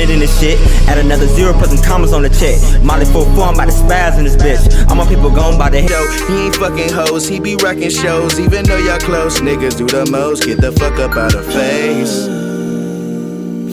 100 in this shit. Add another 0, put some commas on the check. Molly 4-4, I'm about to spaz in this bitch. All my people gone by the Yo, he ain't fucking hoes, he be wrecking shows. Even though y'all close, niggas do the most. Get the fuck up out of face.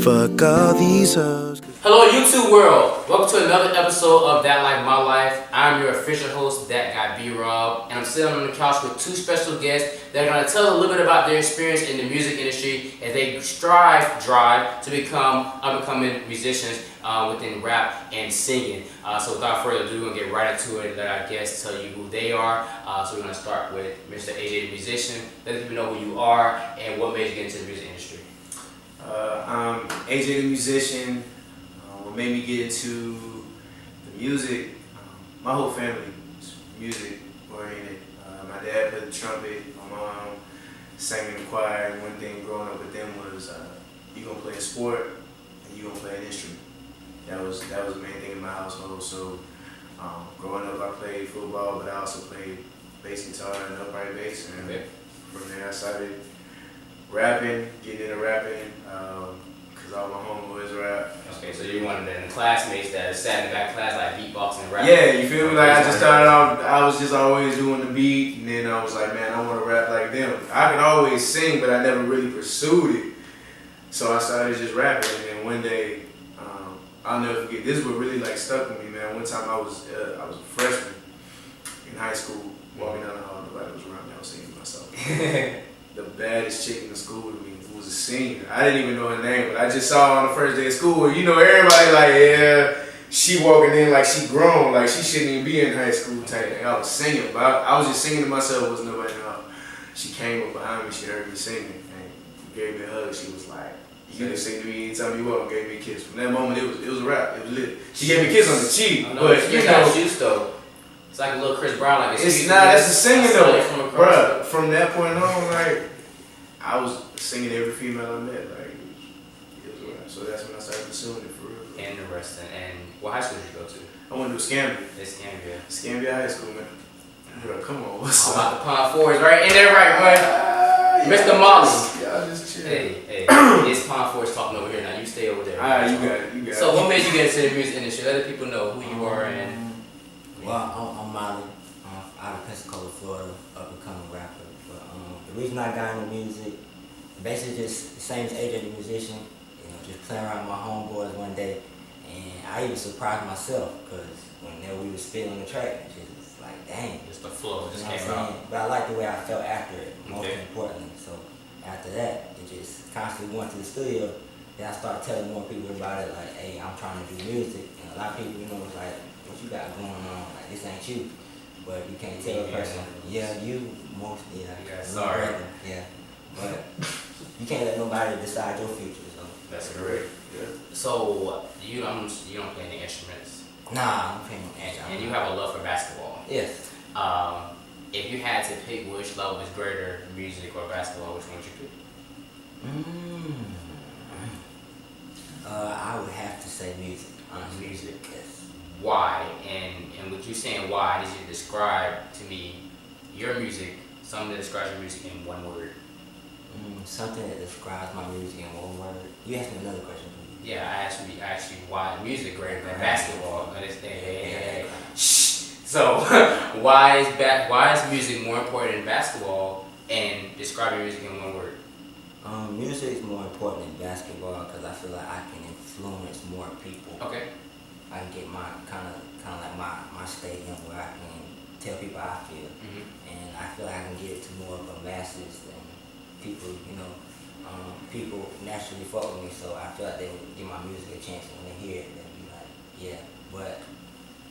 Fuck all these hoes. Hello YouTube world, welcome to another episode of That Like My Life. I'm your official host, That Guy B.RoB, and I'm sitting on the couch with two special guests that are going to tell a little bit about their experience in the music industry as they drive to become up-and-coming musicians within rap and singing. So without further ado, we're going to get right into it and let our guests tell you who they are. So we're going to start with Mr. AJ the musician. Let people know who you are and what made you get into the music industry. I'm AJ the musician. What made me get into the music, my whole family is music oriented. My dad played the trumpet, my mom sang in the choir, and one thing growing up with them was you gonna play a sport and you gonna play an instrument. That was the main thing in my household. So growing up I played football, but I also played bass guitar and upright bass, and from there I started rapping, getting into rapping, because all my homeboys rap. Okay, so you're one of the classmates that sat in the back class like beatboxing and rapping. Yeah, you feel me? Like I just started out, I was just always doing the beat, and then I was like, man, I want to rap like them. I could always sing, but I never really pursued it. So I started just rapping, and then one day, I'll never forget, this is what really like stuck with me, man. One time I was a freshman in high school, walking down the hall, nobody was around me, I was singing to myself. The baddest chick in the school to me was a singer. I didn't even know her name, but I just saw her on the first day of school. You know, everybody like, yeah, she walking in like she grown, like she shouldn't even be in high school type thing. I was singing, but I was just singing to myself, was nobody else. She came up behind me, she heard me singing, and gave me a hug. She was like, you can sing to me anytime you want, and gave me a kiss. From that moment, it was a rap, it was lit. She gave me a kiss on the cheek, but you know. Juice though. It's like a little Chris Brown, like it's not. That's the singing though, bruh. From that point on, like I was singing every female I met. Like it was rap. So that's when I started pursuing it for real. Interesting. And what high school did you go to? I went to Escambia. Escambia High School, man. Bro, come on, what's up? About the Pond Forest, right in there, right, boy. Mr. Molly. Y'all just chill. Hey, it's Pond Forest talking over here now. You stay over there. Alright, you got it. So what made you get into the music industry? Let the people know who you are and. Well, I'm Molly, out of Pensacola, Florida, up-and-coming rapper. But the reason I got into music, basically just the same as AJ the musician, you know, just playing around with my homeboys one day, and I even surprised myself, because whenever we were spitting on the track, it just like, dang. Just the flow just came out. But I like the way I felt after it, most importantly. So after that, it just constantly went to the studio, then I started telling more people about it, like, hey, I'm trying to do music, and a lot of people, you know, was like, what you got going on? Like, this ain't you. But you can't tell a person, yeah, you mostly, sorry. Yeah. But you can't let nobody decide your future. So that's correct. Yeah. So you don't play any instruments? Nah, I don't play no instruments. And you have a love for basketball. Yes. If you had to pick which love is greater, music or basketball, which one would you pick? I would have to say music. Music. Yes. Why? And with you saying why, did you describe to me your music, something that describes your music in one word? Something that describes my music in one word? You asked me another question, please. Yeah, I asked you why music greater than basketball. Shh. So why is music more important than basketball, and describe your music in one word? Music is more important than basketball because I feel like I can influence more people. Okay. I can get my kind of like my stadium where I can tell people how I feel, and I feel like I can get it to more of the masses than people. You know, people naturally fuck with me, so I feel like they would give my music a chance, and when they hear it, they'll be like, yeah. But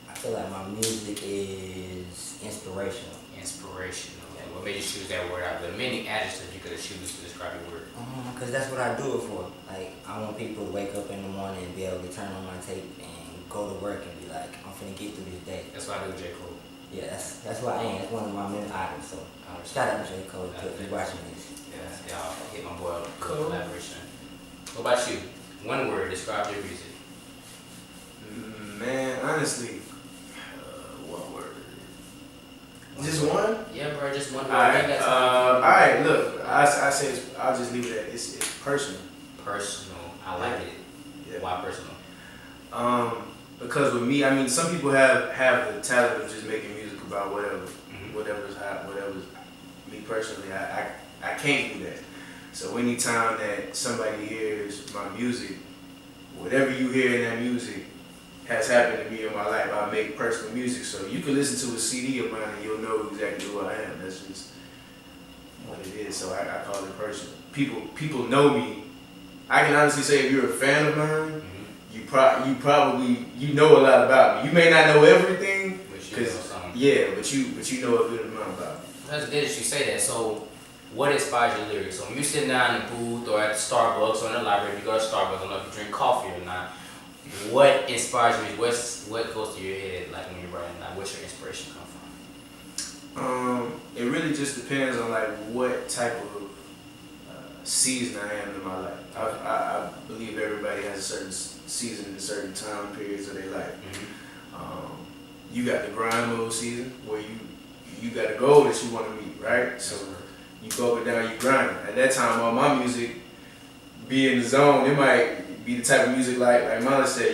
I feel like my music is inspirational. Inspirational. And what made you choose that word out of the many adjectives you could have chosen to describe your word? Because that's what I do it for. Like, I want people to wake up in the morning and be able to turn on my tape and go to work and be like, I'm finna get through this day. That's what I do with J. Cole. Yeah, that's what I am. It's one of my main items. So shout out to J. Cole if you're watching this. Yeah, I'll hit my boy up for collaboration. What about you? One word, describe your music. Man, honestly, one word. Just one? Yeah, bro, just one word. Alright, look, I say I'll just leave it at it's personal. Personal. I like it. Yeah, Yeah. Why personal? Because with me, I mean, some people have the talent of just making music about whatever's hot, whatever's. Me personally, I can't do that. So anytime that somebody hears my music, whatever you hear in that music has happened to me in my life. I make personal music, so you can listen to a CD of mine and you'll know exactly who I am. That's just what it is. So I call it personal. People know me. I can honestly say if you're a fan of mine, you probably know a lot about me. You may not know everything, But you know something. yeah, but you know a good amount about me. That's good that you say that. So, what inspires your lyrics? So, when you're sitting down in the booth or at the Starbucks or in the library, if you go to Starbucks, I don't know if you drink coffee or not. What inspires you? What goes through your head like when you're writing? Like, what's your inspiration come from? It really just depends on like what type of season I am in my life. I believe everybody has a certain season in certain time periods of their life. You got the grind mode season where you got a goal that you want to meet, right? So you go up and down, you grind. At that time, all my music be in the zone. It might be the type of music like Mala said.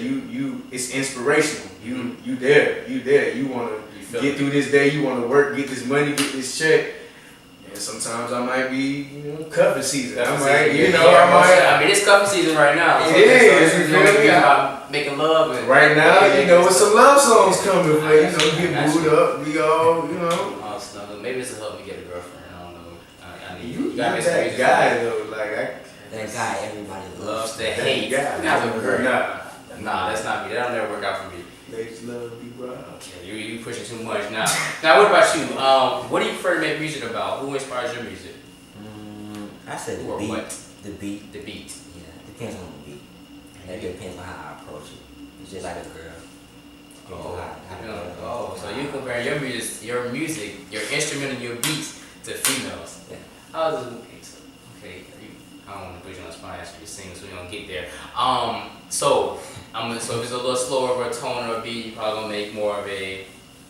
It's inspirational. You there. You want to get through this day. You want to work, get this money, get this check. And sometimes I might be, cuffing season. I might. I mean, it's cuffing season right now. It is. You feel me? About making love. And right now, with some love songs coming for get booed up. We all, I'll snuggle. Maybe it's to help me get a girlfriend. I don't know. I need You gotta make some that music guy for me. though. Like That guy everybody Loves to that hate. guy. Nah, that's not me. That'll never work out for me. Ladies love B.RoB. Okay, you pushing too much now. Now, what about you? What do you prefer to make music about? Who inspires your music? I said Who the or beat. what? The beat. The beat. Yeah, depends on the beat. That depends on how I approach it. It's just like a girl. So you compare your music, your instrument, and your beats to females. Yeah. How does it? Okay, I don't want to put you on the spot after you sing, so we don't get there. So if it's a little slower of a tone or a beat, you probably gonna make more of a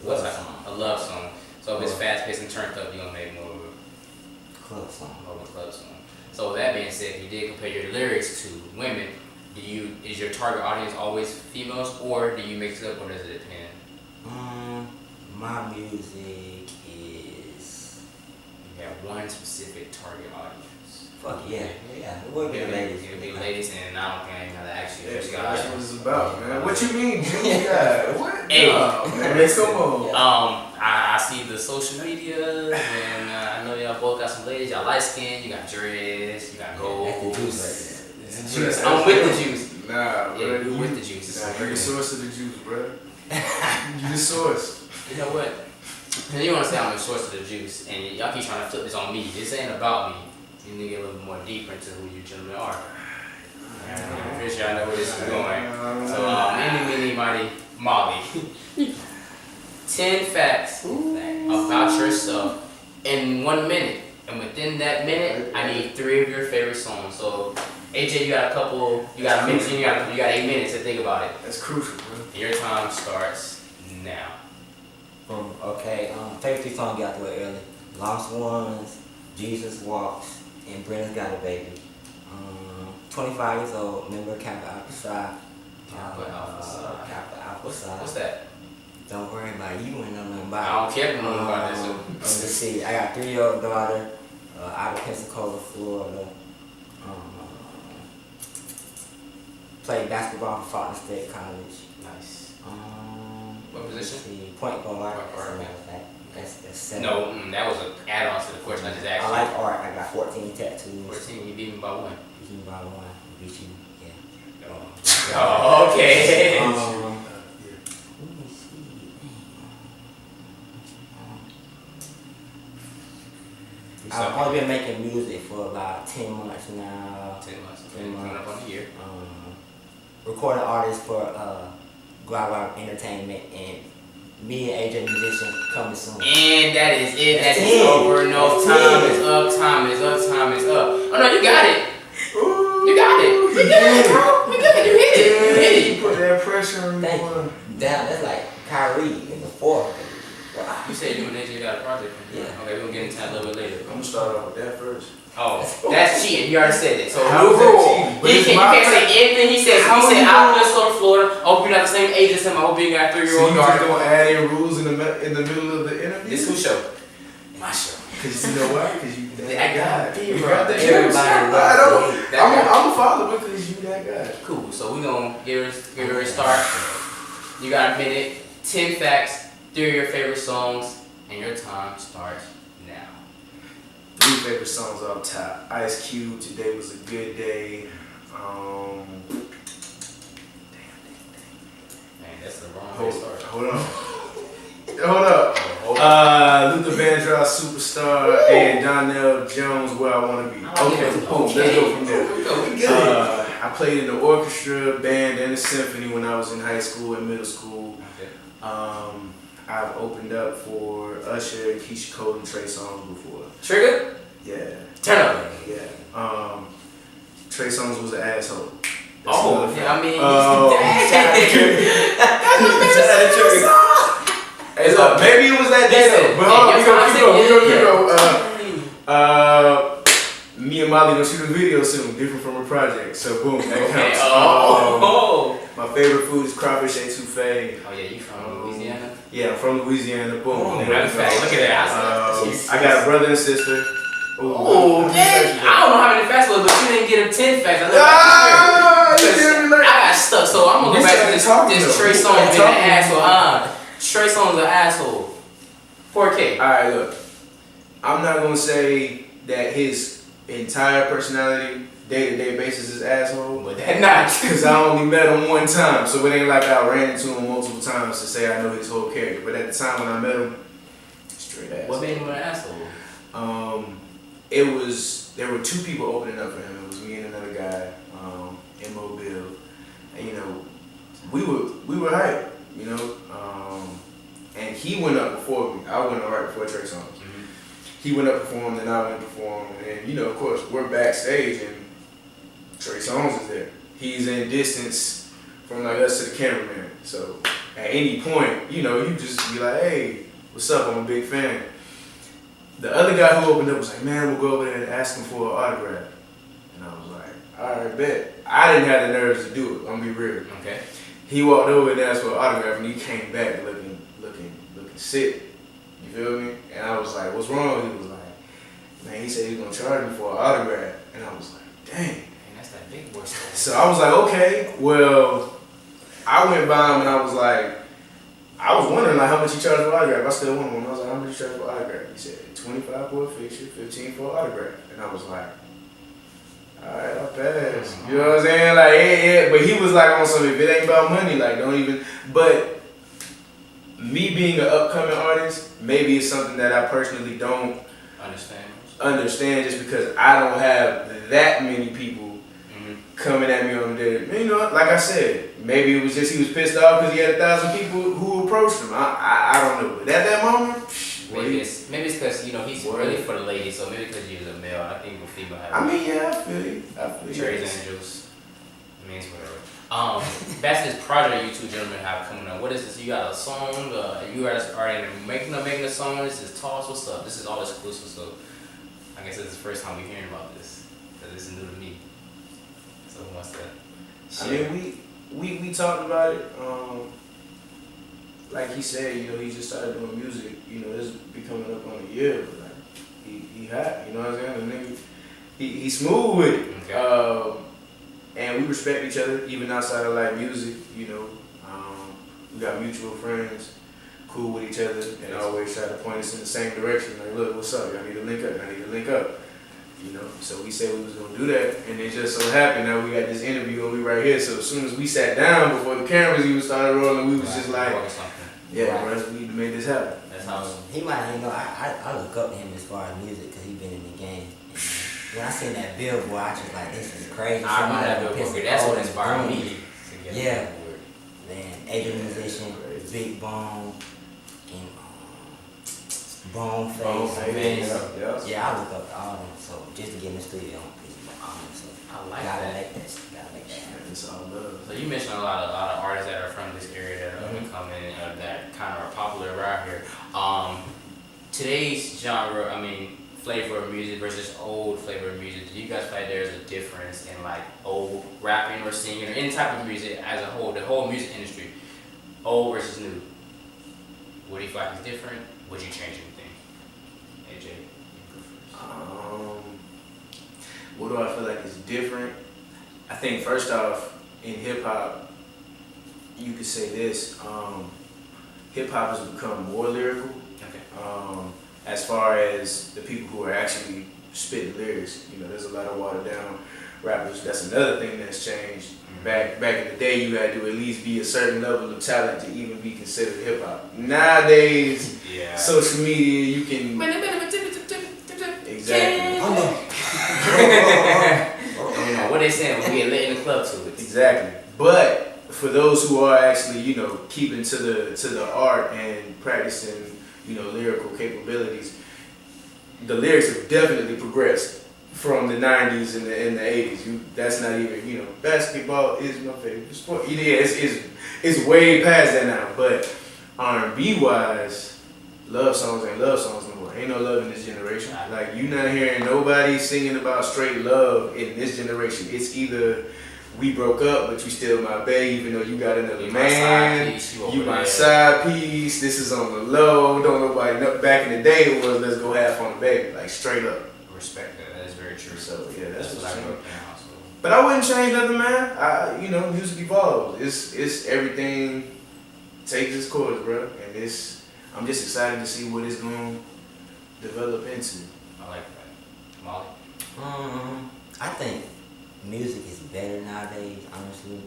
Love song. A love song. So if it's fast paced and turned up, you're gonna make more of a Club song. club song. So with that being said, if you did compare your lyrics to women, is your target audience always females, or do you mix it up, or does it depend? My music is You have one specific target audience. fuck yeah. It would be the ladies. It would be ladies, and I don't think I even have to ask you. Yeah, Just that's guys. what it's about, man. What you mean, Junior guy? What? Hey. No, man, come on. I see the social media, and I know y'all both got some ladies. Y'all light skin, you got dreads, you got gold. That's the juice right It's the juice. I'm with the juice. Nah, Yeah, bro. you with the juice. Nah, you the source of the juice, bro. You the source. You know what? You want to say I'm the source of the juice, and y'all keep trying to flip this on me. This ain't about me. You need to get a little bit more deeper into who you gentlemen are. I'm pretty sure I know where this is going. So, many, Molly. 10 facts about yourself in 1 minute. And within that minute, I need 3 of your favorite songs. So, AJ, you got a couple, you got a minute, you got 8 minutes to think about it. That's crucial, bro. Your time starts now. Favorite 3 songs got to it early. Lost Ones, Jesus Walks, and Brenda's Got a Baby. 25 years old, member of Kappa Alpha Psi. Kappa Alpha Psi. Kappa Alpha Psi. What's that? Don't worry about it. You ain't know nothing I about don't care if you know about this. Let's see. I got a 3-year-old daughter out of Pensacola, Florida. Played basketball for Faulkner State College. Nice. What position? Let's see. Point guard. Point guard, okay. That's 7. No, that was an add-on to the question I just asked I you. like art. I got 14 tattoos. 14, you beat me by 1. Beat you by 1. Beat you. Yeah. Oh, okay. Let me see. I've only been making music for about 10 months now. 10 months. 10 months. Coming up on a year. Recording artist for B.RoB Entertainment, and me and AJ Musician coming soon. And that is it. That That's is it. over. No, That's time it. is up. Time is up. Time is up. Oh no, you got it. You got it. You got it, bro. You got it. You hit it. You hit it. You put that pressure on me. That's like Kyrie in the 4th. Wow. You said you and AJ got a project. Yeah. Okay, we're gonna get into that a little bit later. I'm gonna start off with that first. Oh, that's cheating. He already said it. So How new is that rule. cheating? But You it's can't my say anything he says. How He said, you "I'm know? Minnesota, Florida. I hope you're not the same age as him. I hope you ain't got a So 3-year-old you just daughter." gonna add in rules in the middle of the interview? This who show? My show. Cause you know why? Cause you That guy. You got the Everybody juice. loves I don't. it. I'm a follower because you that guy. Cool. So we gonna give her a start. You got a minute. 10 facts. 3 of your favorite songs, and your time starts now. 3 favorite songs off top. Ice Cube, Today Was a Good Day. Man, that's the wrong way to start. Hold up. Luther Vandross, Superstar, and Donnell Jones, Where I Wanna Be. Okay, boom. Let's go from there. We good. I played in the orchestra, band, and the symphony when I was in high school and middle school. Okay. I've opened up for Usher, Keisha Cole, and Trey Songz before. Trigger? Yeah. Turn up. Yeah. Trey Songz was an asshole. That's Oh, another yeah, I fact. mean, Hey, look, maybe it was that day though. But hold on, we gonna keep going. Me and Molly gonna shoot a video soon, different from a project. So boom, that counts. My favorite food is crawfish etouffee. Oh yeah, you from Louisiana? Yeah, I'm from Louisiana. Boom. Oh, matter of fact, look at that. I got a brother and sister. Oh, man. I don't know how many facts was, but you didn't get him 10 facts. I got stuck, so I'm gonna go back to this Trey Songz being an asshole. Trey Songz an asshole. 4K. Alright, look. I'm not gonna say that his entire personality, day-to-day basis is asshole. But that not. Because I only met him one time, so it ain't like I ran into him multiple times to say I know his whole character. But at the time when I met him, straight asshole. What made him an asshole? There were 2 people opening up for him. It was me and another guy, in Mobile. And you know, we were hype, you know. And he went up before me. I went up right before Trey Songz. Mm-hmm. He went up performed, and I went to perform. And you know, of course, we're backstage and Trey Songz is there. He's in distance from like us to the cameraman. So at any point, you know, you just be like, hey, what's up? I'm a big fan. The other guy who opened up was like, man, we'll go over there and ask him for an autograph. And I was like, all right, bet. I didn't have the nerves to do it. I'm gonna be real. Okay. He walked over and asked for an autograph, and he came back looking sick. You feel me? And I was like, what's wrong? He was like, man, he said he was gonna charge me for an autograph. And I was like, dang. Man, that's that big boy stuff. So I was like, okay, well, I went by him and I was wondering like how much he charged for an autograph. I still want one. I was like, how much you charge for an autograph? He said, 25 for a picture, 15 for an autograph. And I was like, all right, I'll pass. You know what I'm saying? Like, yeah. But he was like on something, if it ain't about money, like don't even, but me being an upcoming artist, maybe it's something that I personally don't understand just because I don't have that many people coming at me on the day. You know, like I said, maybe it was just he was pissed off because he had 1,000 people who approached him. I don't know. But at that moment, maybe it's because, you know, he's really for the ladies, so maybe because you're a male, I think with female have I mean, yeah, I feel you. Trey's Angels. I mean, it's whatever. That's this project you 2 gentlemen have coming up. What is this? You got a song? You guys are making a song? This is Toss? What's up? This is all exclusive, so I guess it's the first time we're hearing about this. Because this is new to me. So what's that? I mean, we talked about it. Like he said, you know, he just started doing music. You know, this be coming up on a year, but like he hot. You know what I'm saying? The nigga, he smooth with it. Okay. And we respect each other, even outside of like music. You know, we got mutual friends, cool with each other, and always try to point us in the same direction. Like, look, what's up? Y'all need to link up. You know, so we said we was gonna do that, and it just so happened that we got this interview and we right here. So as soon as we sat down before the cameras even started rolling, we was just like, yeah, bro, we need to make this happen. That's how he might, you know, I look up to him as far as music because he been in the game. And when I seen that billboard, I just like, this is crazy. I remember that billboard. That's what inspired me. Yeah, man, Asian musician, Big Bone, and Boneface. Yeah, I look up to all of them. So just to get in the studio, so I like gotta that. make that. Gotta make that. It's all love. So you mentioned a lot of artists that are from this area that are coming that kind of are popular around here. Today's genre, I mean, flavor of music versus old flavor of music, do you guys feel like there's a difference in like old rapping or singing or any type of music as a whole, the whole music industry, old versus new? What do you feel like is different? Would you change anything? AJ? What do I feel like is different? I think first off, in hip hop, you could say this: hip hop has become more lyrical. Okay. As far as the people who are actually spitting lyrics, there's a lot of watered down rappers. That's another thing that's changed. Back in the day, you had to at least be a certain level of talent to even be considered hip hop. Nowadays, social media, you can exactly. What they saying when we get lit in the club to it. Exactly. But for those who are actually, keeping to the art and practicing, lyrical capabilities, the lyrics have definitely progressed from the 90s and the 80s. That's not even, basketball is my favorite sport. Yeah, it's way past that now. But R&B wise, love songs ain't love songs no more. Ain't no love in this generation. Like, you not hearing nobody singing about straight love in this generation. It's either we broke up, but you still my bae, even though you got another man. You my side piece. This is on the low. Don't nobody know. Back in the day, it was let's go half on the baby, like straight up. Respect that. That is very true. So yeah, that's what's like true. But I wouldn't change nothing, man. Music evolves. It's everything takes its course, bro. And I'm just excited to see what it's gonna develop into. I like that. Molly? I think music is better nowadays, honestly,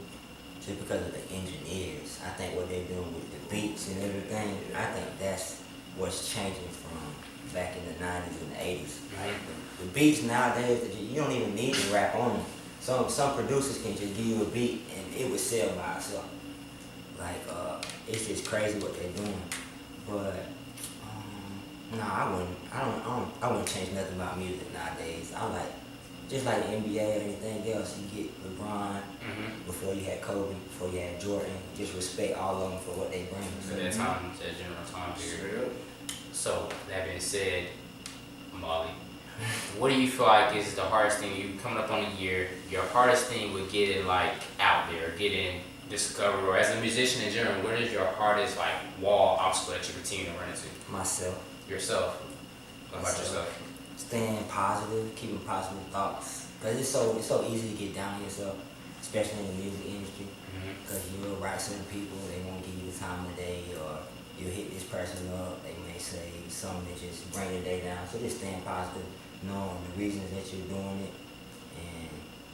just because of the engineers. I think what they're doing with the beats and everything, I think that's what's changing from back in the 90s and the 80s. Like the beats nowadays, you don't even need to rap on them. Some producers can just give you a beat and it would sell by itself. Like, it's just crazy what they're doing. But no, I wouldn't change nothing about music nowadays. I like, just like the NBA or anything else, you get LeBron, before you had Kobe, before you had Jordan. Just respect all of them for what they bring. For that time, that general time period. So, that being said, Molly, what do you feel like is the hardest thing, you coming up on a year, your hardest thing with getting like out there, getting discovered, or as a musician in general, what is your hardest like wall obstacle that you continue to run into? Myself. Yourself. What about yourself? Staying positive, keeping positive thoughts. Because it's so easy to get down on yourself, especially in the music industry. Because you'll write certain people, they won't give you the time of the day, or you'll hit this person up, they may say something that just bring your day down. So just staying positive, knowing the reasons that you're doing it, and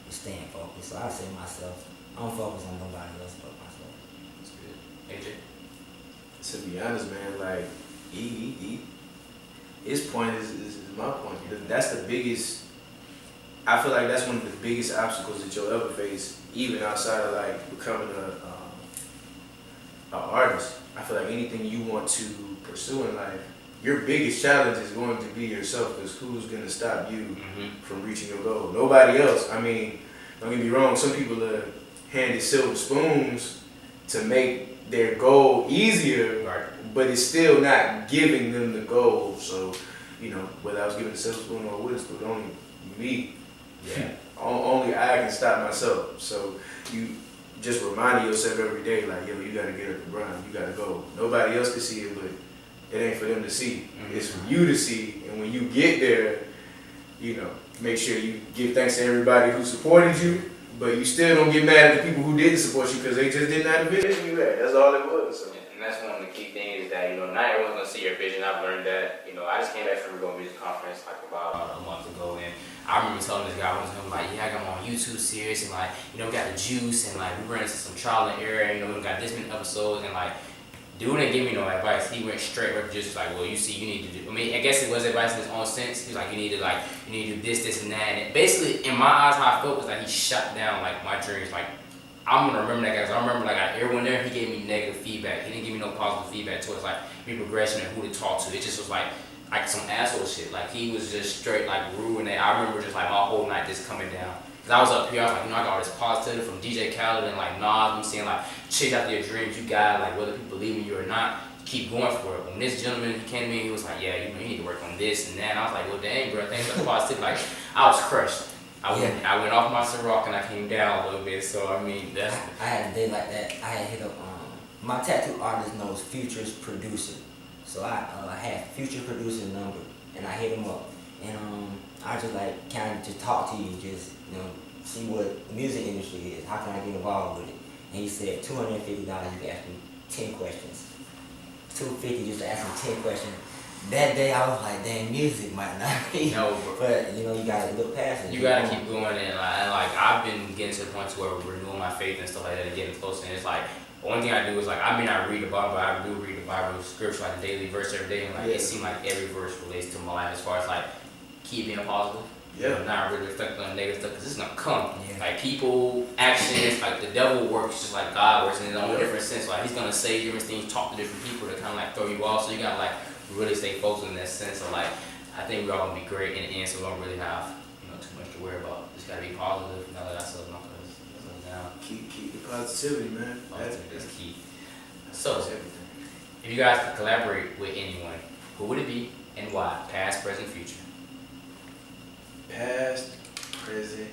just staying focused. So I say myself, I don't focus on nobody else but myself. That's good. AJ? To be honest, man, like, his point is my point. That's the biggest, I feel like that's one of the biggest obstacles that you'll ever face, even outside of like becoming an artist. I feel like anything you want to pursue in life, your biggest challenge is going to be yourself, because who's going to stop you from reaching your goal? Nobody else. I mean, don't get me wrong, some people are handed silver spoons to make their goal easier, but it's still not giving them the goal. So, whether I was given a silver spoon or a wooden spoon, only me. Only I can stop myself. So you just reminding yourself every day, like, yo, you gotta get up and run, you gotta go. Nobody else can see it, but it ain't for them to see. It's for you to see. And when you get there, make sure you give thanks to everybody who supported you, but you still don't get mad at the people who didn't support you because they just didn't have the vision you had. That's all it was. So. And that's one of the key things is that, not everyone's going to see your vision. I've learned that. I just came back from a music conference like about a month ago, and I remember telling this guy, I was like, I got my YouTube series, and like, we got the juice, and like, we ran into some trial and error, we got this many episodes, and like, dude didn't give me no advice. He went straight with just like, well, you see, you need to do. I guess it was advice in his own sense. He was like, you need to do this, and that. And basically, in my eyes, how I felt was like he shut down like my dreams. Like, I'm gonna remember that guy. Cause I remember like everyone there, he gave me negative feedback. He didn't give me no positive feedback towards like me progression and who to talk to. It just was like some asshole shit. Like he was just straight like rude. And I remember just like my whole night just coming down. Cause I was up here, I was like, I got all this positivity from DJ Khaled and like Nas. I'm seeing like chase after your dreams, you got like whether people believe in you or not. keep going for it. When this gentleman, he came to me, he was like, yeah, you need to work on this and that. And I was like, well, dang, bro, things are positive. Like, I was crushed. I went off my Ciroc and I came down a little bit. So, I mean, that's... I had a day like that. I had hit up, my tattoo artist knows Future's producer. So I had Future producer number and I hit him up. And I just like kind of just talk to you, just, you know, see what the music industry is. How can I get involved with it? And he said $250, you can ask me 10 questions. $250 just to ask him 10 questions. That day I was like, dang, music might not be. No, but you know, you gotta look past it. You gotta keep going, and like I've been getting to the point to where we're renewing my faith and stuff like that and getting closer. And it's like, one thing I do is like, I may not read the Bible, but I do read the Bible scripture, like a daily verse every day, and like it seems like every verse relates to my life as far as like keep being positive. You know, not really reflecting on negative stuff, because it's gonna come. Like people, actions, like the devil works just like God works in his own different sense. Like he's gonna say different things, talk to different people to kind of like throw you off. So you gotta like really stay focused in that sense of like, I think we're all gonna be great in the end, so we don't really have, you know, too much to worry about. Just gotta be positive. Now that I said no, because down. Keep the positivity, man. Positivity is key. So, if you guys could collaborate with anyone, who would it be and why? Past, present, future. Past, present,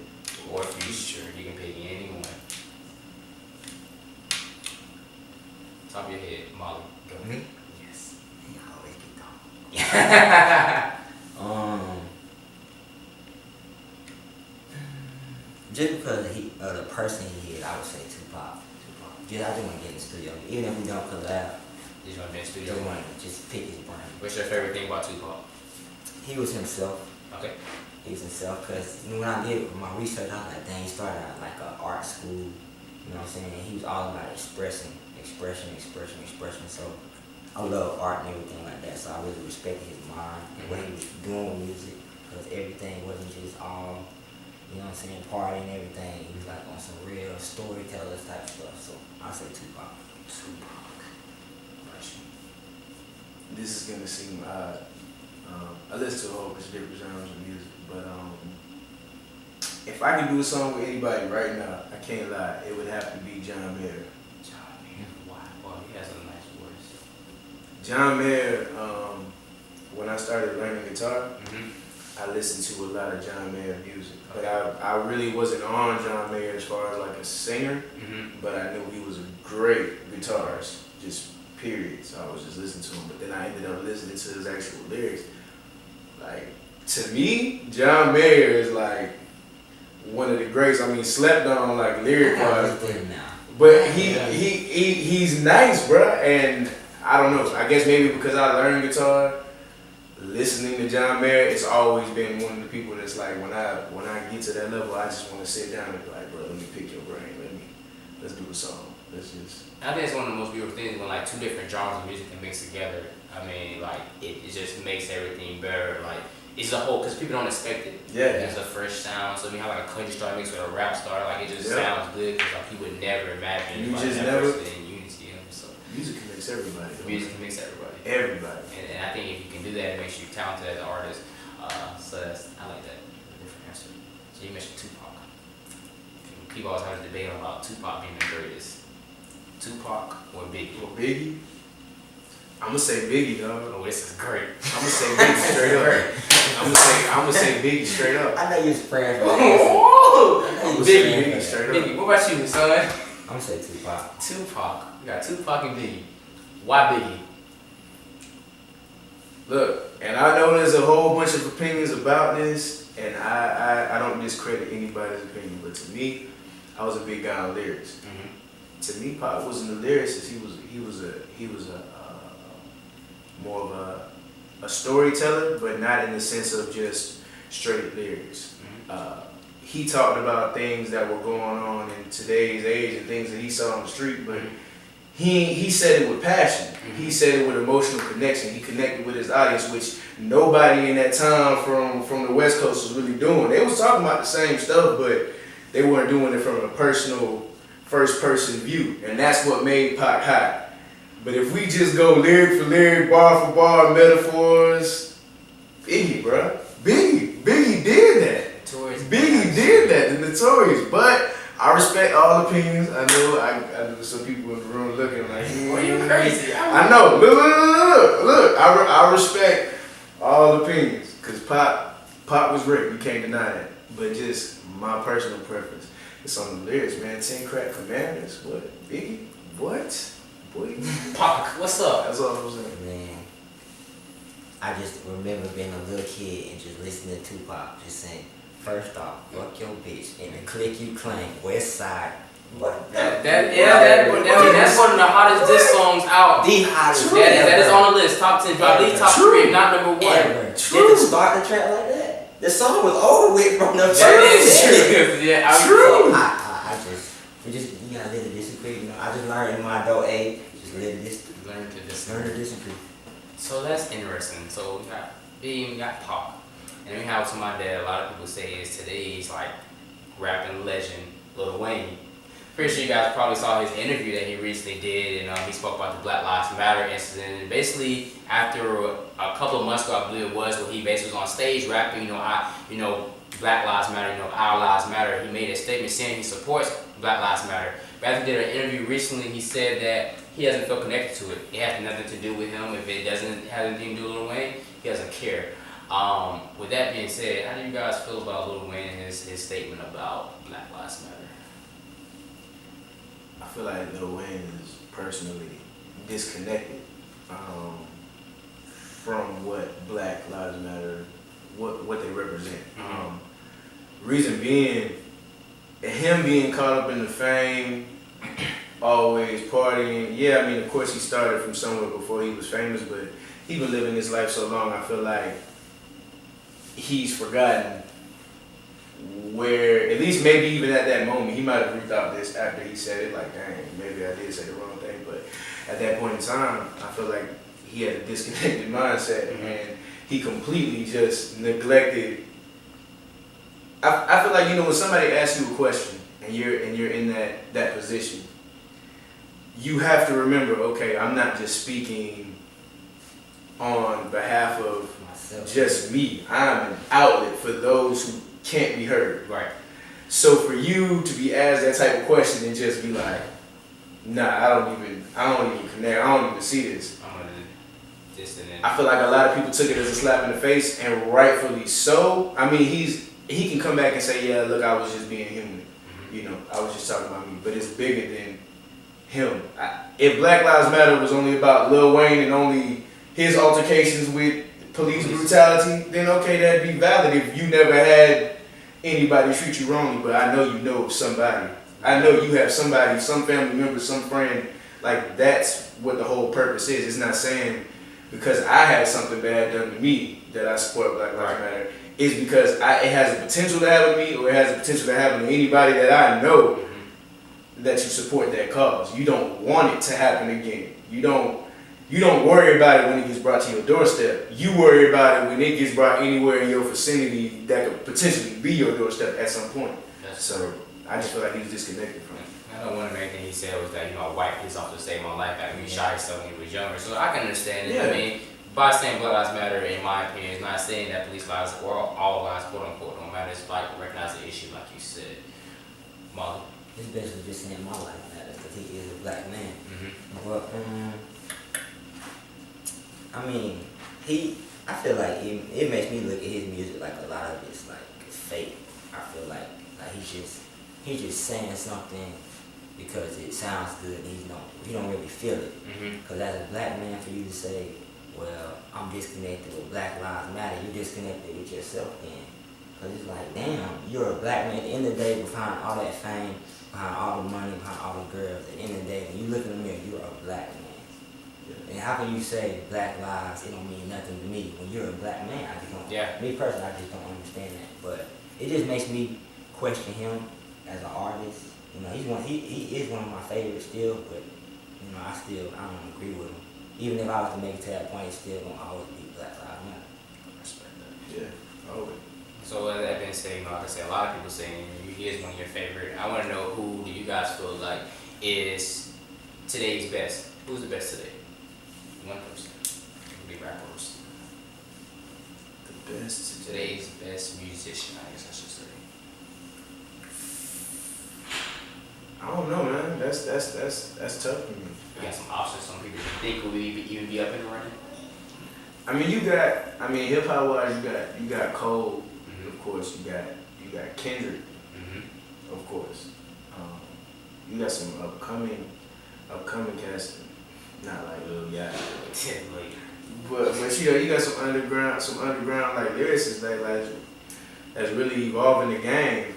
or future. You can pick anyone. Top of your head, Molly. Go. Me? Yes. He always get talking. Just because the person he is, I would say Tupac. Just, I just want to get in the studio. Even if we don't collab, You just want to be in the studio? just want to just pick his brain. What's your favorite thing about Tupac? He was himself. Okay. He was himself, because when I did my research, I was like, dang, he started out like an art school. You know what I'm saying? He was all about expression. So I love art and everything like that. So I really respected his mind and what he was doing with music, because everything wasn't just all, you know what I'm saying, party and everything. He was like on some real storytellers type stuff. So I say Tupac. This is gonna seem odd. I listen to a whole bunch of different genres of music, but if I could do a song with anybody right now, I can't lie, it would have to be John Mayer. John Mayer, why? Well, he has some nice words. John Mayer, when I started learning guitar, I listened to a lot of John Mayer music. But I really wasn't on John Mayer as far as like a singer, but I knew he was a great guitarist, just period. So I was just listening to him. But then I ended up listening to his actual lyrics. Like, to me, John Mayer is like one of the greats. I mean, slept on like lyric-wise. But he's nice, bruh. And I don't know. I guess maybe because I learned guitar, listening to John Mayer, it's always been one of the people that's like, when I get to that level, I just want to sit down and be like, bro, let me pick your brain. Let's do a song. Let's just. I think it's one of the most beautiful things when like two different genres of music can mix together. I mean, like it just makes everything better. Like it's a whole, because people don't expect it. Yeah. It's a fresh sound. So we have like a country star mixed with a rap star. Like it just sounds good, because like you would never imagine. You just never. In unity, you know? So music can mix everybody. Music can mix everybody. Everybody. And I think if you can do that, it makes you talented as an artist. So I like that. Different answer. So you mentioned Tupac. People always have a debate about Tupac being the greatest. Tupac or Biggie? Or Biggie? I'm gonna say Biggie, dog. Oh, this is great. I'm gonna say Biggie straight up. I'm gonna say Biggie straight up. I know you're spraying for Biggie straight up. Biggie, what about you, son? I'm gonna say Tupac. Tupac. You got Tupac and Biggie. Why Biggie? Look, and I know there's a whole bunch of opinions about this, and I don't discredit anybody's opinion, but to me, I was a big guy on lyrics. To me, Pop wasn't a lyricist. He was a more of a storyteller, but not in the sense of just straight lyrics. He talked about things that were going on in today's age and things that he saw on the street, but he said it with passion. He said it with emotional connection. He connected with his audience, which nobody in that time from the West Coast was really doing. They was talking about the same stuff, but they weren't doing it from a personal, first-person view, and that's what made Pac hot. But if we just go lyric for lyric, bar for bar, metaphors, Biggie, bruh. Biggie did that. Biggie did that, the Notorious. But I respect all opinions. I know I know some people in the room looking like, Well, you crazy. I know. Look. I respect all opinions because Pop was great. You can't deny that. But just my personal preference. It's on the lyrics, man. 10 crack commandments. What? Biggie? What? Boy. Pac, what's up? That's all I'm saying. Man, I just remember being a little kid and just listening to Tupac just saying, first off, fuck your bitch, and the click you claim, West Side. What? That's one of the hottest diss songs out. The hottest. That is on the list. Top 10, probably top 3, not number 1. Ever. Did it start the track like that? The song was over with from the first. That is true. Yeah, True. We just you gotta live to disagree. You know, I just learned in my adult age, just live to Learn to diss. learn to disagree. So that's interesting. So we got B, we got Pac. And we have somebody that a lot of people say is today's like rapping legend, Lil Wayne. Pretty sure you guys probably saw his interview that he recently did, and he spoke about the Black Lives Matter incident. And basically, after a couple of months ago, I believe it was, where he basically was on stage rapping, Black Lives Matter, our lives matter. He made a statement saying he supports Black Lives Matter. But after he did an interview recently, he said that he doesn't feel connected to it. It has nothing to do with him. If it doesn't have anything to do with Lil Wayne, he doesn't care. With that being said, how do you guys feel about Lil Wayne and his statement about Black Lives Matter? I feel like Lil Wayne is personally disconnected from what Black Lives Matter, what they represent. Reason being, him being caught up in the fame, always partying. Yeah, I mean, of course he started from somewhere before he was famous, but he been living his life so long, I feel like he's forgotten where, at least maybe even at that moment, he might have rethought this after he said it, like, dang, maybe I did say the wrong thing. But at that point in time, I feel like he had a disconnected mindset, and he completely just neglected. I feel like, when somebody asks you a question and you're in that position, you have to remember, okay, I'm not just speaking on behalf of Myself. just me. I'm an outlet for those who can't be heard. Right. So for you to be asked that type of question and just be like, nah, I don't even connect, I don't even see this. I'm gonna distant it. I feel like a lot of people took it as a slap in the face, and rightfully so. I mean, he can come back and say, yeah, look, I was just being human. I was just talking about me. But it's bigger than him. If Black Lives Matter was only about Lil Wayne and only his altercations with police brutality, then okay, that'd be valid if you never had anybody treat you wrongly. But I know you know of somebody. I know you have somebody, some family member, some friend. Like, that's what the whole purpose is. It's not saying because I had something bad done to me that I support Black Lives Matter. It's because it has the potential to happen to me, or it has the potential to happen to anybody that I know that you support that cause. You don't want it to happen again. You don't worry about it when it gets brought to your doorstep. You worry about it when it gets brought anywhere in your vicinity that could potentially be your doorstep at some point. So I just feel like he's disconnected from it. I know one of the main things he said was that, a white police officer saved my life after he shot himself when he was younger. So I can understand it. Yeah. I mean, by saying Black Lives Matter, in my opinion, is not saying that police lives or all lives, quote unquote, don't matter. It's like recognize the issue, like you said. Molly. It's basically just saying my life matters because he is a black man. But I mean, I feel like it makes me look at his music like a lot of it's like fake. I feel like he's just saying something because it sounds good. He don't really feel it. Because as a black man, for you to say, well, I'm disconnected with Black Lives Matter, you're disconnected with yourself then. Because it's like, damn, you're a black man. At the end of the day, behind all that fame, behind all the money, behind all the girls, at the end of the day, when you look in the mirror, you're a black man. And how can you say Black Lives, it don't mean nothing to me? When you're a black man, I just don't. Yeah. Me personally, I just don't understand that. But it just makes me question him as an artist. He is one of my favorites still, but I don't agree with him. Even if I was to make it to that point, it's still gonna always be Black Lives Matter. I respect that. Yeah, always. So with that being said, like I said, a lot of people saying he is one of your favorite. I want to know, who do you guys feel like is today's best? Who's the best today? One person. Be rappers. The best. Today's best musician, I guess I should say. I don't know, man. That's tough for me. You got some options. Some people think will even be up and running. I mean, hip hop wise, you got Cole, of course. You got Kendrick, of course. You got some upcoming cats, not like Lil Yachty. But you got some underground like lyricists that's really evolving the game.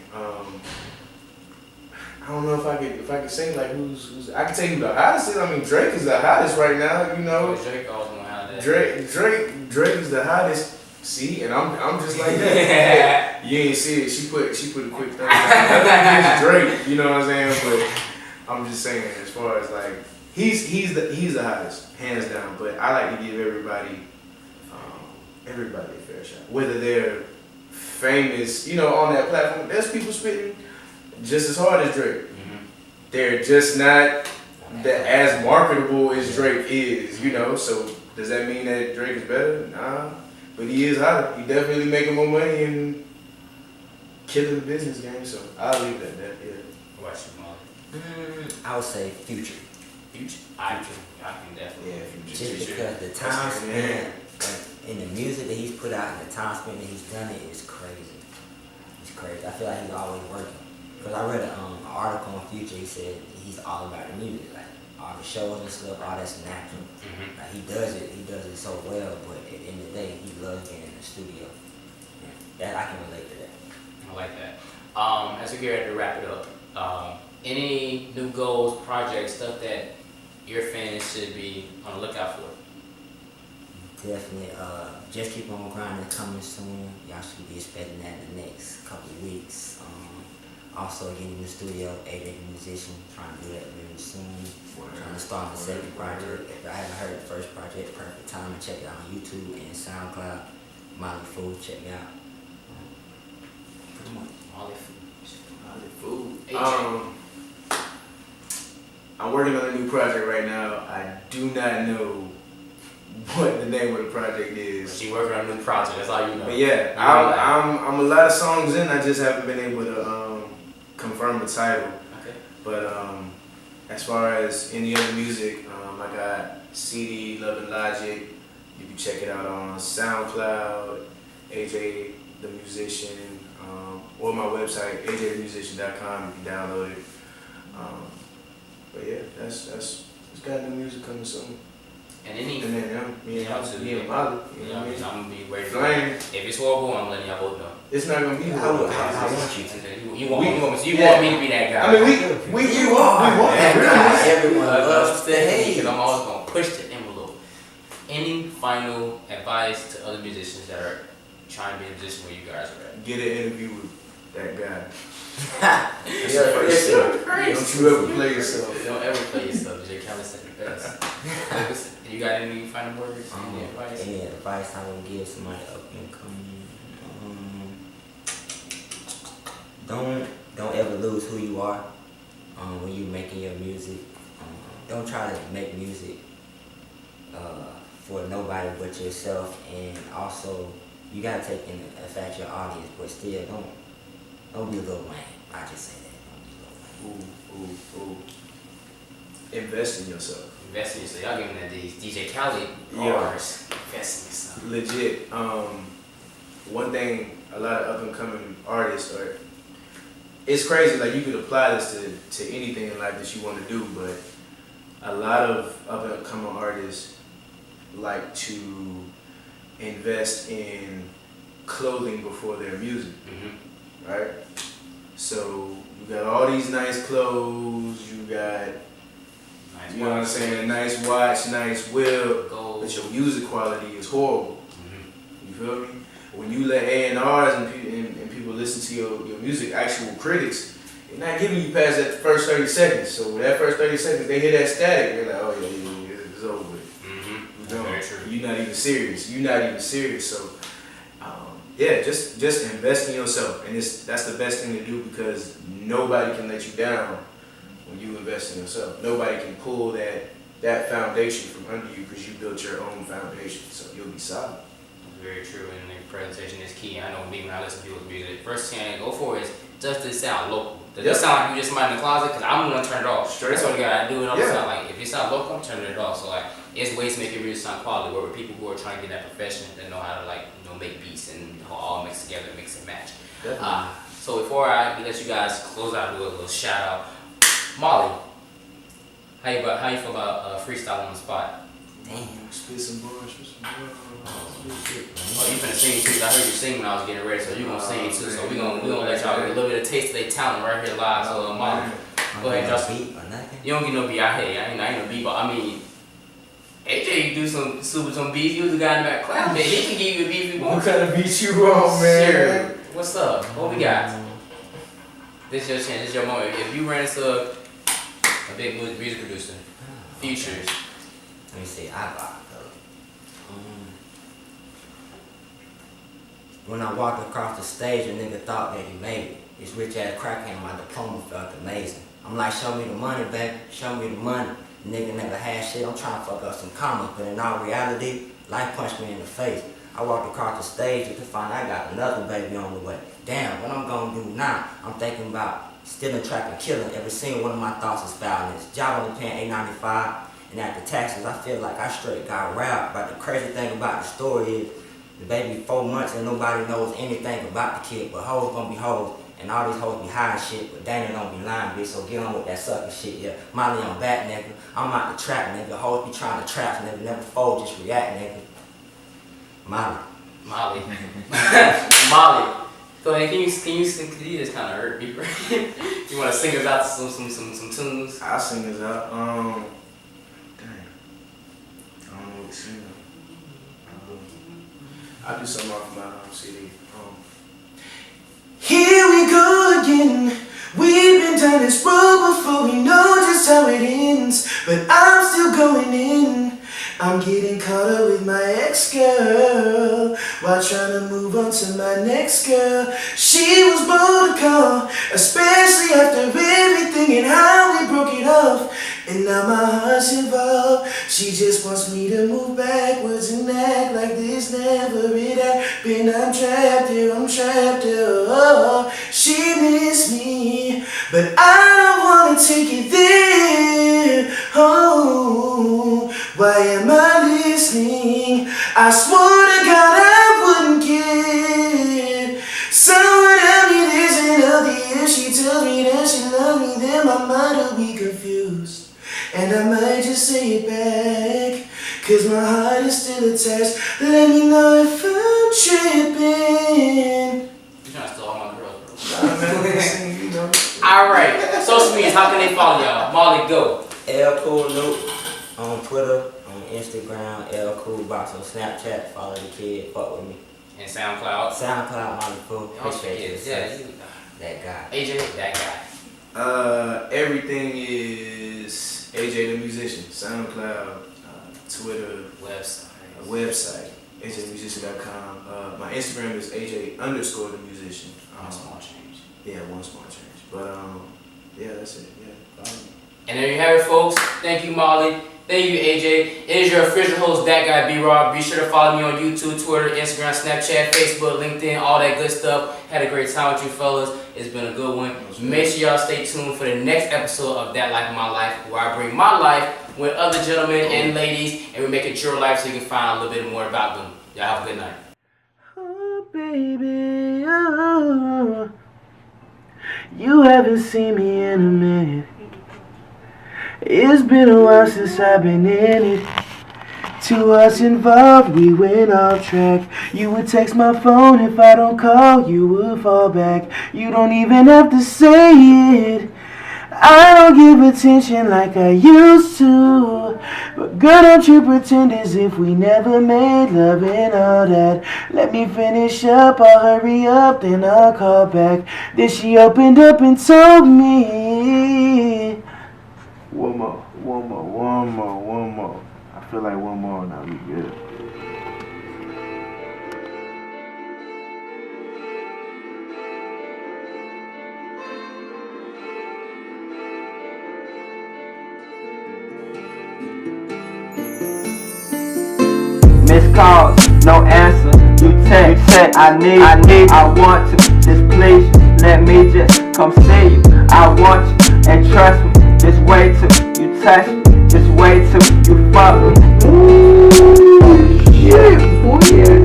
I don't know if I could say like who's I can tell you who the hottest is. I mean, Drake is the hottest right now. You know, Drake always gonna have that. Drake is the hottest. See, and I'm just like that. You ain't see it. She put a quick thing. That's Drake. You know what I'm saying? But I'm just saying, as far as like he's the hottest, hands down. But I like to give everybody a fair shot, whether they're famous, you know, on that platform. There's people spitting just as hard as Drake. They're just not as marketable as Drake is, you know. So does that mean that Drake is better? Nah, but he is hotter. He definitely making more money and killing the business game. So I'll leave it at that. Yeah. What about you, Molly? I would say Future. I can definitely. Yeah, Future. Just because the time spent in the music that he's put out and the time spent that he's done it is crazy. It's crazy. I feel like he's always working. Because I read an article on Future, he said he's all about the music, like all the shows and stuff, all that's natural. Like he does it so well, but at the end of the day, he loves being in the studio. That I can relate to that. I like that. As we get ready to wrap it up, any new goals, projects, stuff that your fans should be on the lookout for? Definitely. Just keep on grinding, coming soon. Y'all should be expecting that in the next couple of weeks. Also getting in the studio, A.J. the musician, trying to do that really soon. Trying to start the second project. If I haven't heard the first project, perfect time to check it out on YouTube and SoundCloud. Molly Food, check me out. Pretty much. Molly Food. AJ. I'm working on a new project right now. I do not know what the name of the project is. She working on a new project. That's all you know. But yeah, I'm a lot of songs in. I just haven't been able to confirm the title. Okay. But as far as any other music, I got CD Love and Logic. You can check it out on SoundCloud, AJ the Musician, or my website ajthemusician.com. You can download it. But yeah, that's got new music coming soon. And then me and Molly, you know what I mean? I'm gonna be ready for Flame. it. If it's horrible, I'm letting y'all both know. It's not gonna be I horrible. want you to. You want me to be that guy. I mean, we want that guy. really. Everyone loves the hate. Because I'm always gonna push the envelope. Any final advice to other musicians that are trying to be in a position where you guys are at? Get an interview with that guy. Don't you ever play yourself. Don't ever play yourself. Jay Khaled said the best. You got any final words? Any advice? Any advice I would give somebody up and coming? Don't ever lose who you are when you're making your music. Don't try to make music for nobody but yourself, and also you gotta take into effect your audience, but still don't be Lil Wayne. I just say that. Don't be Lil Wayne. Ooh. Invest in yourself. Invest in yourself. Y'all giving that these DJ Khaled Yeah. bars. Invest in yourself. Legit. One thing a lot of up and coming artists are. It's crazy. Like you could apply this to anything in life that you want to do, but a lot of up and coming artists like to invest in clothing before their music, right? So you got all these nice clothes, you got, Nice you know what I'm saying, a nice watch, nice whip, but your music quality is horrible. You feel me? When you let A&Rs and people listen to your music, actual critics, they're not giving you past that first 30 seconds. So that first 30 seconds, they hear that static, they're like, oh yeah, it's over with. Very true. You're not even serious. So, yeah, just invest in yourself, and that's the best thing to do because nobody can let you down when you invest in yourself. Nobody can pull that foundation from under you because you built your own foundation. So you'll be solid. Very true, and the presentation is key. I know me when I listen to people's music, first thing I go for is does this sound local? Does it sound like you just somebody in the closet? Because I'm gonna turn it off. That's what I do it all the time. Like if it sounds local, I'm turning it off. So like it's ways to make your music sound quality. Where people who are trying to get that profession, that know how to like make beats and all mix together, mix and match. So before I let you guys close out, do a little shout out. Molly, how you feel about freestyle on the spot? Damn. Spit some bars. Oh, you finna sing too? I heard you sing when I was getting ready, so you gonna sing too. So we gonna let y'all get a little bit of taste of their talent right here live. So Molly, go ahead, drop some beat or nothing. You don't get no beat. I ain't no beat, but I mean, AJ, you do some beats. You was the guy in the back clap, man. He can give you a beat if you want. What kind of beat you on, man? Sure. What's up? What we got? This is your chance. This is your moment. If you ran into a big music producer, features. Let me see. I got when I walked across the stage, a nigga thought that he made it. This rich ass crackhead, my diploma felt amazing. I'm like, show me the money, baby. Show me the money. Nigga never had shit. I'm trying to fuck up some commas, but in all reality, life punched me in the face. I walked across the stage to find I got another baby on the way. Damn, what I'm gonna do now? I'm thinking about stealing, trapping, killing. Every single one of my thoughts is violence. Job only paying $8.95, and after taxes, I feel like I straight got robbed. But the crazy thing about the story is, the baby 4 months and nobody knows anything about the kid, but hoes gonna be hoes, and all these hoes be hiding shit, but Daniel don't be lying, bitch, so get on with that sucker shit, yeah. Molly, I'm back, nigga. I'm out the trap, nigga. Hoes be trying to trap, nigga. Never fold, just react, nigga. Molly. Go ahead, can you sing? Cause you just kind of hurt me, right? You want to sing us out some tunes? I'll sing us out. Dang. I don't know what to sing. I'll do something off my CD. Here we go again. We've been down this road before, we know just how it ends. But I'm still going in. I'm getting caught up with my ex-girl while trying to move on to my next girl. She was bold to call, especially after everything and how we broke it off. And now my heart's involved. She just wants me to move backwards and act like this never it happened. I'm trapped here, oh, she missed me, but I don't wanna take it there. Oh, why am I listening? I swore to God I wouldn't care. Someone tell me this ain't healthy. If she tells me that she loves me, then my mind will be confused. And I might just say it back, cause my heart is still attached. Let me know if I'm tripping. You're trying to steal all my girls, bro. Alright, social medias, how can they follow y'all? Molly, go. L Cool Loop on Twitter, on Instagram, L Cool Box on Snapchat. Follow the kid, fuck with me. And SoundCloud. Molly Cool. Appreciate you. Yeah, that guy. AJ, that guy. Everything is AJ the Musician. SoundCloud, Twitter, website, AJTheMusician.com. My Instagram is AJ_the_musician. One small change. Yeah, one small change. But yeah, that's it. Yeah. And there you have it, folks. Thank you, Molly. Thank you, AJ. It is your official host, ThatGuyBRoB. Be sure to follow me on YouTube, Twitter, Instagram, Snapchat, Facebook, LinkedIn, all that good stuff. Had a great time with you fellas. It's been a good one. Make sure y'all stay tuned for the next episode of That Life My Life, where I bring my life with other gentlemen and ladies, and we make it your life so you can find out a little bit more about them. Y'all have a good night. Oh, baby, oh, you haven't seen me in a minute. It's been a while since I've been in it. To us involved, we went off track. You would text my phone if I don't call, you would fall back. You don't even have to say it. I don't give attention like I used to. But girl, don't you pretend as if we never made love and all that. Let me finish up, I'll hurry up, then I'll call back. Then she opened up and told me. One more. I feel like one more and I'll be good. Missed calls, no answer. You text, I need, I want to. This place let me just come see you. I want you, and trust me, just wait till you touch me. Just wait till you fuck me. Ooh, shit, boy, yeah.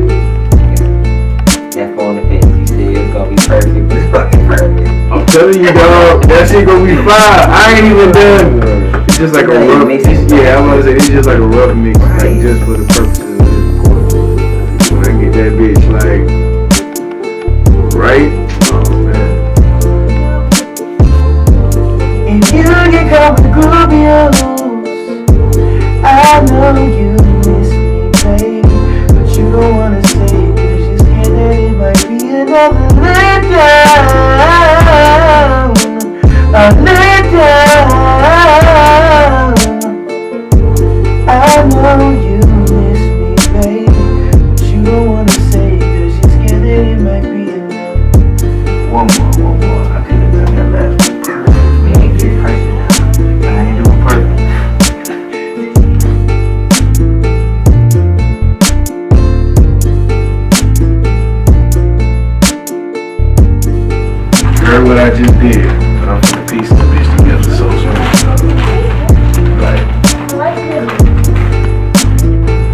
That phone effect, you said it's gonna be perfect, but it's fucking perfect. I'm telling you, dog, that shit gonna be fire. I ain't even done. It's just like a rough mix. Yeah, I'm gonna say it's just like a rough mix, like just for the purposes of this recording. When I get that bitch, like, right? Oh, man. And you can come with the Groupios. I know you miss me, baby, but you don't wanna say it, 'cause you're scared that it might be another letdown. A letdown. I know you miss me, baby, but you don't wanna say it, 'cause you're scared that it might be another. One more. I could have done that last one perfect. We ain't get perfect now, but I ain't doing perfect. Heard what I just did, but I'm finna piece the bitch together so smooth. Like,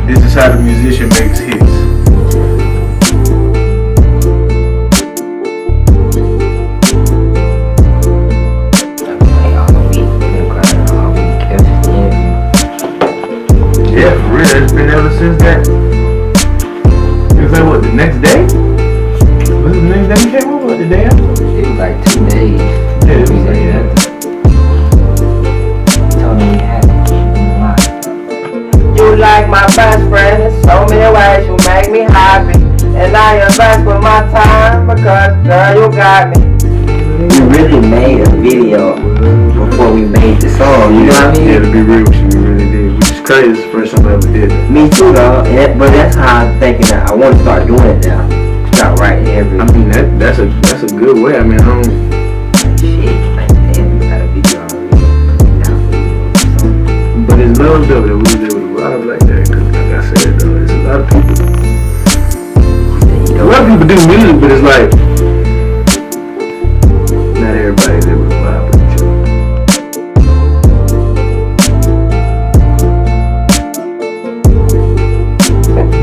this is how the musician makes hits. Yeah, for real, it's been ever since that. It was like, what, the next day? Was it the next day you came over, or the day after? It was like 2 days. Yeah, it was like that. Told me you had you like my best friend in so many ways. You make me happy, and I invest with my time because girl, you got me. We really made a video before we made the song. You know what I mean? Yeah, to be real with you, we really did. Which is crazy. It's the first time I ever did it. Me too, dog. But that's how I'm thinking that I want to start doing it now. Start writing every. I mean, that's a good way. I mean, I don't. Shit, like damn, we got a video already. But it's love though that we was able to vibe like that. Cause like I said though, it's a lot of people. A lot of people do music, but it's like not everybody's able to vibe with each other.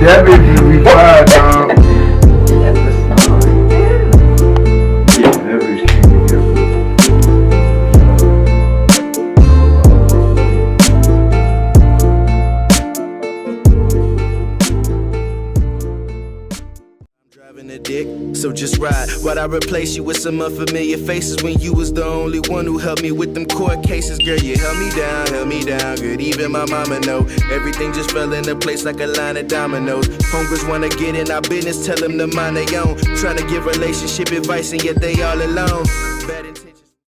That bitch will be fire, dog. That's the song. Yeah, that bitch came together. Driving a dick, so just ride. Why'd I replace you with some unfamiliar faces when you was the only one who helped me with them court cases? Girl, you held me down, good. Even my mama know everything just fell into place like a line of dominoes. Homegirls wanna get in our business, tell them to mind their own. Trying to give relationship advice and yet they all alone.